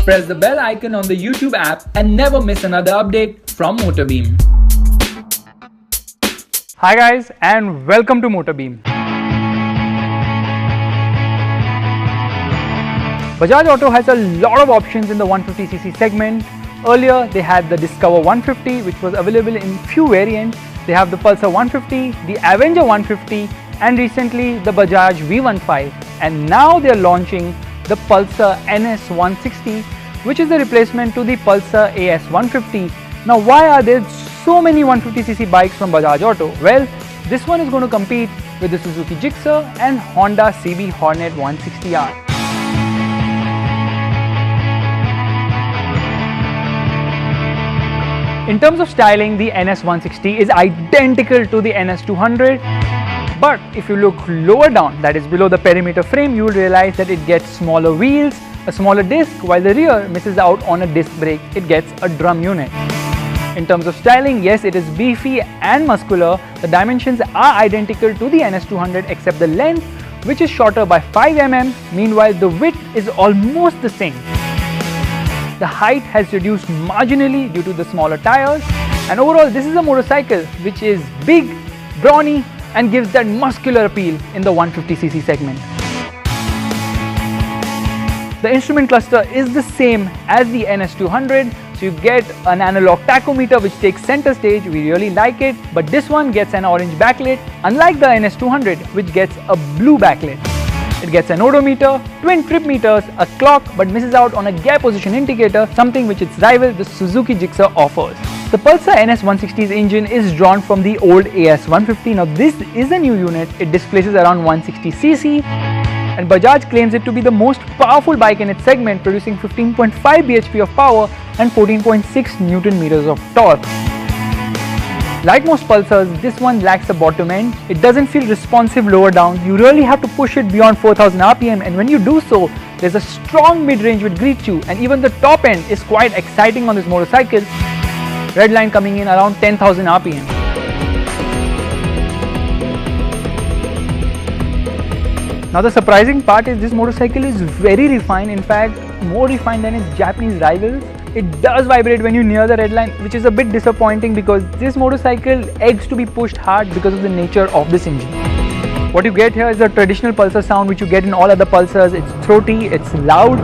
Press the bell icon on the YouTube app and never miss another update from Motorbeam. Hi guys and welcome to Motorbeam. Bajaj Auto has a lot of options in the 150cc segment. Earlier they had the Discover 150 which was available in few variants. They have the Pulsar 150, the Avenger 150 and recently the Bajaj V15, and now they are launching the Pulsar NS 160 which is the replacement to the Pulsar AS 150. Now why are there so many 150cc bikes from Bajaj Auto? Well, this one is going to compete with the Suzuki Gixxer and Honda CB Hornet 160R. In terms of styling, the NS 160 is identical to the NS 200, but if you look lower down, that is below the perimeter frame, you will realize that it gets smaller wheels, a smaller disc, while the rear misses out on a disc brake. It gets a drum unit. In terms of styling, yes, it is beefy and muscular. The dimensions are identical to the NS 200 except the length, which is shorter by 5 mm. Meanwhile, the width is almost the same. The height has reduced marginally due to the smaller tires, and overall this is a motorcycle which is big, brawny and gives that muscular appeal in the 150cc segment. The instrument cluster is the same as the NS 200, so you get an analog tachometer which takes center stage. We really like it, but this one gets an orange backlit unlike the NS 200 which gets a blue backlit. It gets an odometer, twin trip meters, a clock, but misses out on a gear position indicator, something which its rival the Suzuki Gixxer offers. The Pulsar NS 160's engine is drawn from the old AS 150. Now this is a new unit. It displaces around 160cc and Bajaj claims it to be the most powerful bike in its segment, producing 15.5 bhp of power and 14.6 Newton meters of torque. Like most Pulsars, this one lacks a bottom end. It doesn't feel responsive lower down. You really have to push it beyond 4000 rpm, and when you do so, there's a strong mid-range which greets you, and even the top end is quite exciting on this motorcycle. Red line coming in around 10,000 rpm. Now the surprising part is this motorcycle is very refined, in fact more refined than its Japanese rivals. It does vibrate when you near the red line, which is a bit disappointing because this motorcycle eggs to be pushed hard because of the nature of this engine. What you get here is a traditional Pulsar sound which you get in all other Pulsars. It's throaty, it's loud.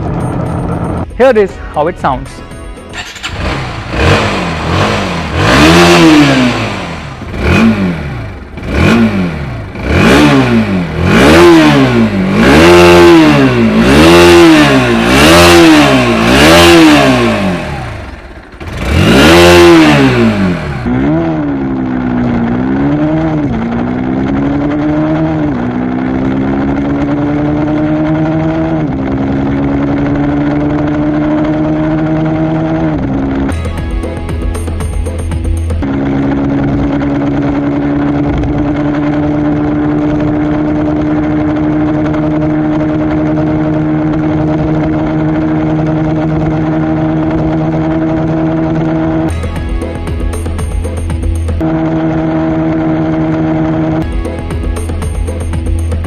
Here is how it sounds.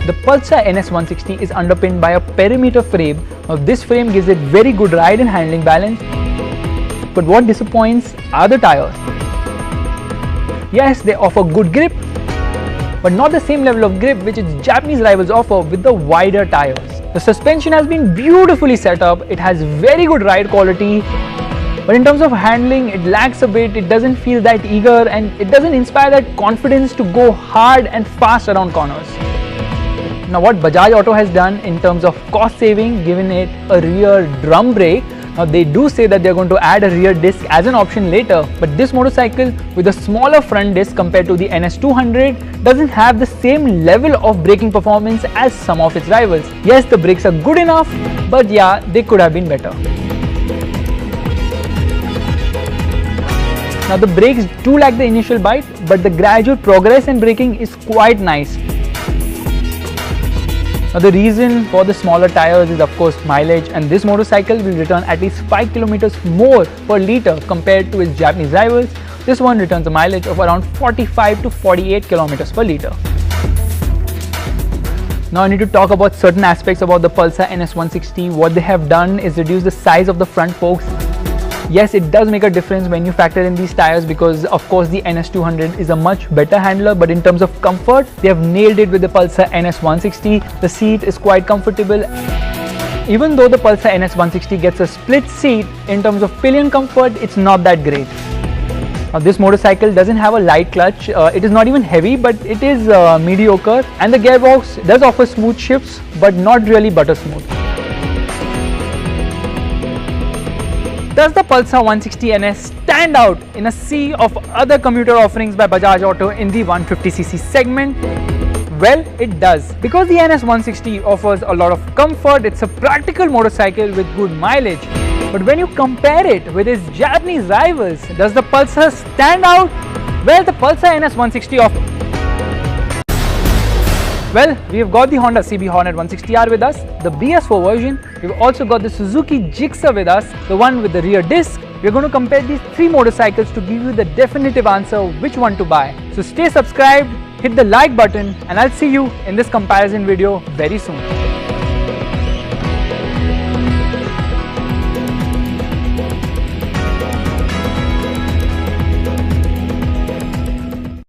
The Pulsar NS 160 is underpinned by a perimeter frame. Now this frame gives it very good ride and handling balance, but what disappoints are the tires. Yes, they offer good grip, but not the same level of grip which its Japanese rivals offer with the wider tires. The suspension has been beautifully set up, it has very good ride quality, but in terms of handling it lacks a bit. It doesn't feel that eager and it doesn't inspire that confidence to go hard and fast around corners. Now what Bajaj Auto has done in terms of cost saving, given it a rear drum brake. Now they do say that they're going to add a rear disc as an option later, but this motorcycle with a smaller front disc compared to the NS 200 doesn't have the same level of braking performance as some of its rivals. Yes, the brakes are good enough, but yeah, they could have been better. Now the brakes do lack the initial bite, but the gradual progress in braking is quite nice. Now the reason for the smaller tires is of course mileage, and this motorcycle will return at least 5 km more per litre compared to its Japanese rivals. This one returns a mileage of around 45 to 48 km per litre. Now I need to talk about certain aspects about the Pulsar NS160. What they have done is reduce the size of the front forks. Yes, it does make a difference when you factor in these tires, because of course the NS200 is a much better handler, but in terms of comfort, they have nailed it with the Pulsar NS160. The seat is quite comfortable. Even though the Pulsar NS160 gets a split seat, in terms of pillion comfort, it's not that great. Now this motorcycle doesn't have a light clutch, it is not even heavy, but it is mediocre, and the gearbox does offer smooth shifts, but not really butter smooth. Does the Pulsar 160 NS stand out in a sea of other commuter offerings by Bajaj Auto in the 150cc segment? Well, it does. Because the NS 160 offers a lot of comfort, it's a practical motorcycle with good mileage. But when you compare it with its Japanese rivals, does the Pulsar stand out? Well, the Pulsar NS 160 Well, we've got the Honda CB Hornet 160R with us, the BS4 version. We've also got the Suzuki Gixxer with us, the one with the rear disc. We're going to compare these three motorcycles to give you the definitive answer which one to buy. So stay subscribed, hit the like button, and I'll see you in this comparison video very soon.